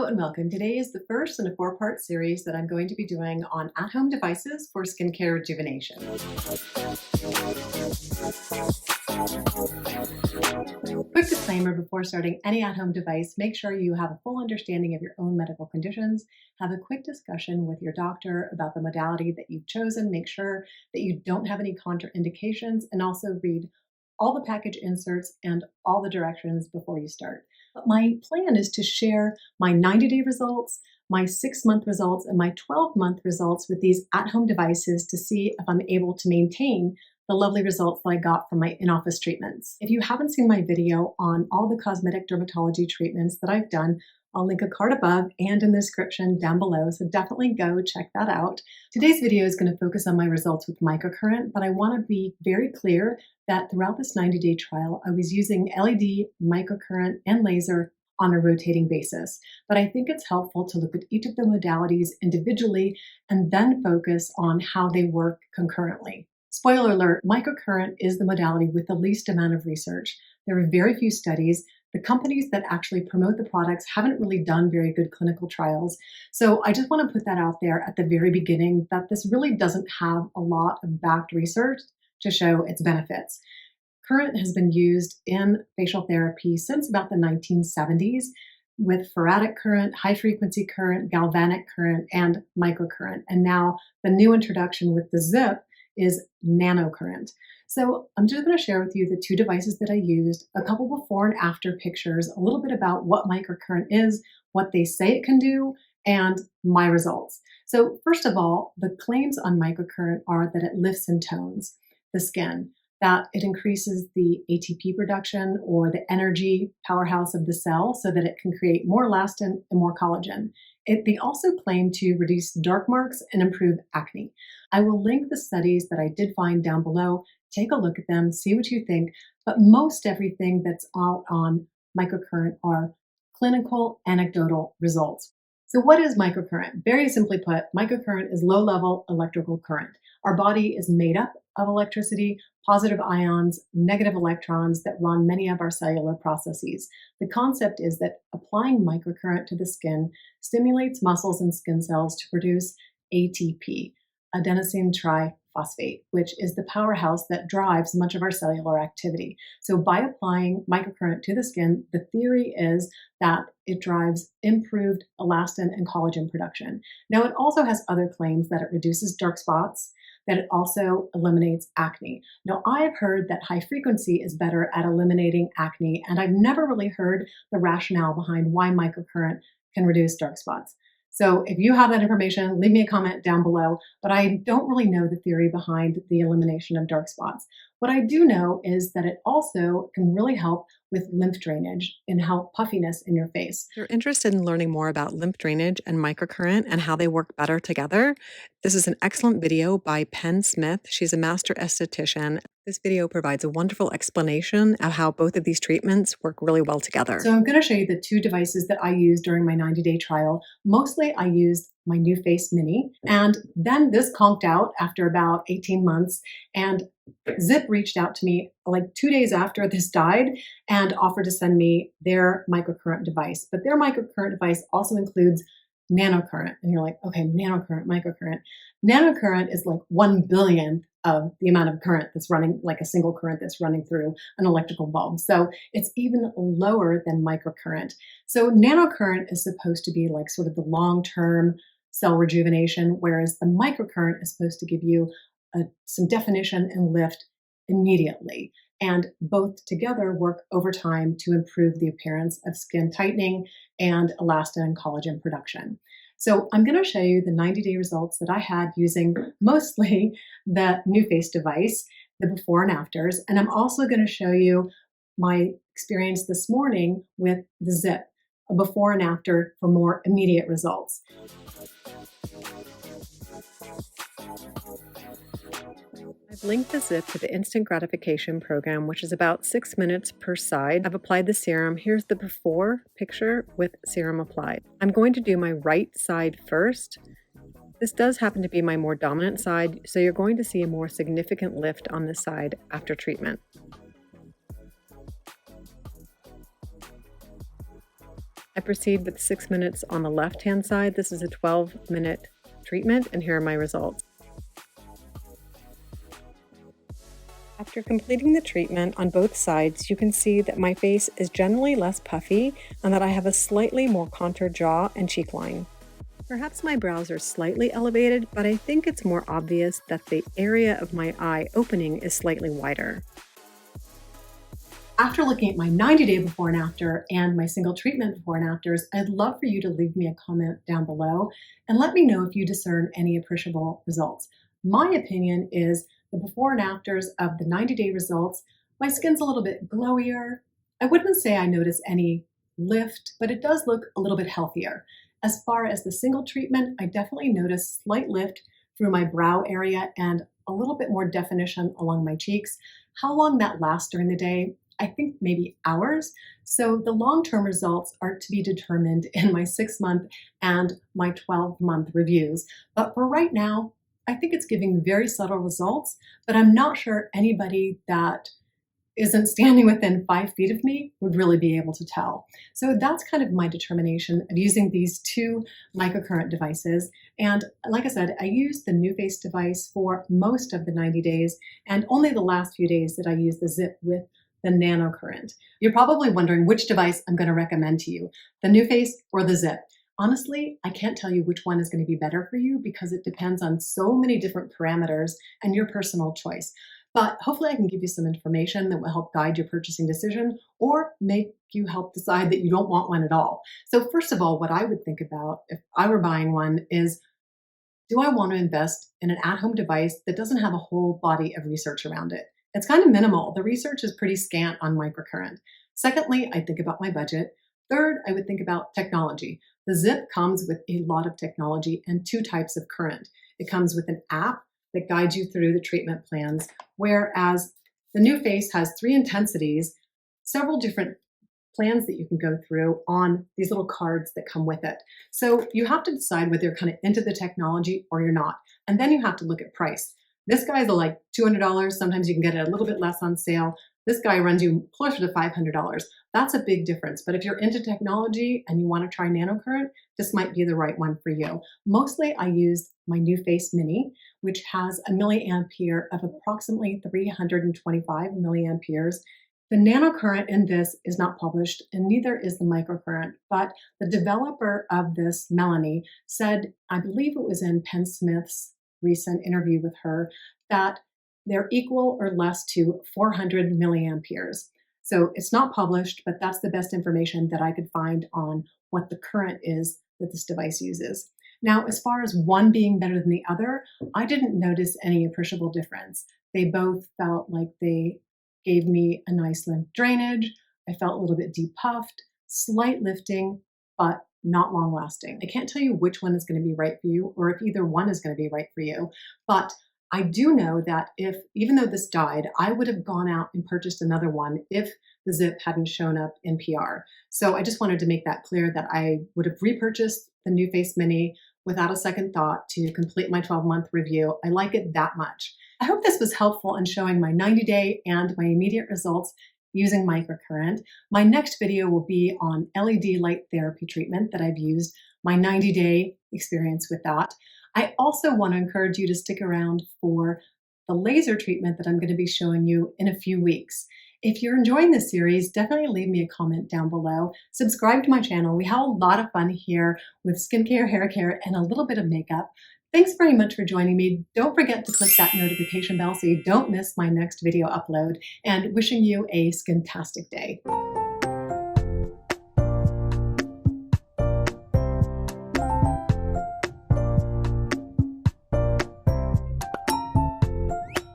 Hello and welcome. Today is the first in a four-part series that I'm going to be doing on at-home devices for skincare rejuvenation. Quick disclaimer before starting any at-home device, make sure you have a full understanding of your own medical conditions, have a quick discussion with your doctor about the modality that you've chosen, make sure that you don't have any contraindications, and also read all the package inserts and all the directions before you start. But my plan is to share my 90-day results, my 6-month results, and my 12-month results with these at-home devices to see if I'm able to maintain the lovely results that I got from my in-office treatments. If you haven't seen my video on all the cosmetic dermatology treatments that I've done, I'll link a card above and in the description down below, so definitely go check that out. Today's video is going to focus on my results with microcurrent, but I want to be very clear that throughout this 90-day trial, I was using LED, microcurrent, and laser on a rotating basis. But I think it's helpful to look at each of the modalities individually and then focus on how they work concurrently. Spoiler alert, microcurrent is the modality with the least amount of research. There are very few studies. The companies that actually promote the products haven't really done very good clinical trials. So I just want to put that out there at the very beginning that this really doesn't have a lot of backed research to show its benefits. Current has been used in facial therapy since about the 1970s with faradic current, high frequency current, galvanic current, and microcurrent. And now the new introduction with the zip is nanocurrent. So I'm just going to share with you the two devices that I used, a couple before and after pictures, a little bit about what microcurrent is, what they say it can do, and my results. So first of all, the claims on microcurrent are that it lifts and tones the skin, that it increases the ATP production or the energy powerhouse of the cell so that it can create more elastin and more collagen. They also claim to reduce dark marks and improve acne. I will link the studies that I did find down below. Take a look at them, see what you think, but most everything that's out on microcurrent are clinical anecdotal results. So what is microcurrent? Very simply put, microcurrent is low-level electrical current. Our body is made up of electricity, positive ions, negative electrons that run many of our cellular processes. The concept is that applying microcurrent to the skin stimulates muscles and skin cells to produce ATP, adenosine triphosphate, which is the powerhouse that drives much of our cellular activity. So by applying microcurrent to the skin, the theory is that it drives improved elastin and collagen production. Now, it also has other claims that it reduces dark spots, that it also eliminates acne. Now, I've heard that high frequency is better at eliminating acne, and I've never really heard the rationale behind why microcurrent can reduce dark spots. So if you have that information, leave me a comment down below, but I don't really know the theory behind the elimination of dark spots. What I do know is that it also can really help with lymph drainage and help puffiness in your face. If you're interested in learning more about lymph drainage and microcurrent and how they work better together, this is an excellent video by Penn Smith. She's a master esthetician. This video provides a wonderful explanation of how both of these treatments work really well together. So I'm going to show you the two devices that I used during my 90-day trial. Mostly I used my NUFACE Mini, and then this conked out after about 18 months, and Zip reached out to me like 2 days after this died and offered to send me their microcurrent device. But their microcurrent device also includes nanocurrent. And you're like, okay, nanocurrent, microcurrent. Nanocurrent is like 1/100000th of the amount of current that's running, like a single current that's running through an electrical bulb. So it's even lower than microcurrent. So nanocurrent is supposed to be like sort of the long-term cell rejuvenation, whereas the microcurrent is supposed to give you some definition and lift immediately. And both together work over time to improve the appearance of skin tightening and elastin and collagen production. So I'm going to show you the 90-day results that I had using mostly the NUFACE device, the before and afters. And I'm also going to show you my experience this morning with the Zip, a before and after for more immediate results. I've linked the Zip to the instant gratification program, which is about 6 minutes per side. I've applied the serum. Here's the before picture with serum applied. I'm going to do my right side first. This does happen to be my more dominant side, so you're going to see a more significant lift on this side after treatment. I proceed with 6 minutes on the left-hand side. This is a 12-minute treatment, and here are my results. After completing the treatment on both sides, you can see that my face is generally less puffy and that I have a slightly more contoured jaw and cheek line. Perhaps my brows are slightly elevated, but I think it's more obvious that the area of my eye opening is slightly wider. After looking at my 90-day before and after and my single treatment before and afters, I'd love for you to leave me a comment down below and let me know if you discern any appreciable results. My opinion is the before and afters of the 90-day results, my skin's a little bit glowier. I wouldn't say I notice any lift, but it does look a little bit healthier. As far as the single treatment, I definitely notice slight lift through my brow area and a little bit more definition along my cheeks. How long that lasts during the day, I think maybe hours. So the long-term results are to be determined in my 6-month and my 12-month reviews. But for right now, I think it's giving very subtle results, but I'm not sure anybody that isn't standing within 5 feet of me would really be able to tell. So that's kind of my determination of using these two microcurrent devices. And like I said, I used the NUFACE device for most of the 90 days, and only the last few days did I use the zip with the nanocurrent. You're probably wondering which device I'm going to recommend to you, the NUFACE or the zip. Honestly, I can't tell you which one is going to be better for you because it depends on so many different parameters and your personal choice. But hopefully I can give you some information that will help guide your purchasing decision or make you help decide that you don't want one at all. So first of all, what I would think about if I were buying one is, do I want to invest in an at-home device that doesn't have a whole body of research around it? It's kind of minimal. The research is pretty scant on microcurrent. Secondly, I think about my budget. Third, I would think about technology. The zip comes with a lot of technology and two types of current. It comes with an app that guides you through the treatment plans, whereas the NUFACE has 3 intensities, several different plans that you can go through on these little cards that come with it. So you have to decide whether you're kind of into the technology or you're not. And then you have to look at price. This guy's like $200. Sometimes you can get it a little bit less on sale. This guy runs you closer to $500. That's a big difference. But if you're into technology and you want to try nanocurrent, this might be the right one for you. Mostly I used my NUFACE Mini, which has a milliampere of approximately 325 milliamperes. The nanocurrent in this is not published, and neither is the microcurrent, but the developer of this, Melanie, said, I believe it was in Penn Smith's recent interview with her, that they're equal or less to 400 milliamperes. So it's not published, but that's the best information that I could find on what the current is that this device uses. Now, as far as one being better than the other, I didn't notice any appreciable difference. They both felt like they gave me a nice lymph drainage. I felt a little bit depuffed, slight lifting, but not long lasting. I can't tell you which one is going to be right for you or if either one is going to be right for you, but I do know that if, even though this died, I would have gone out and purchased another one if the zip hadn't shown up in PR. So I just wanted to make that clear that I would have repurchased the NUFACE Mini without a second thought to complete my 12-month review. I like it that much. I hope this was helpful in showing my 90-day and my immediate results using microcurrent. My next video will be on LED light therapy treatment that I've used, my 90-day experience with that. I also want to encourage you to stick around for the laser treatment that I'm going to be showing you in a few weeks. If you're enjoying this series, definitely leave me a comment down below. Subscribe to my channel. We have a lot of fun here with skincare, hair care, and a little bit of makeup. Thanks very much for joining me. Don't forget to click that notification bell so you don't miss my next video upload, and wishing you a skintastic day.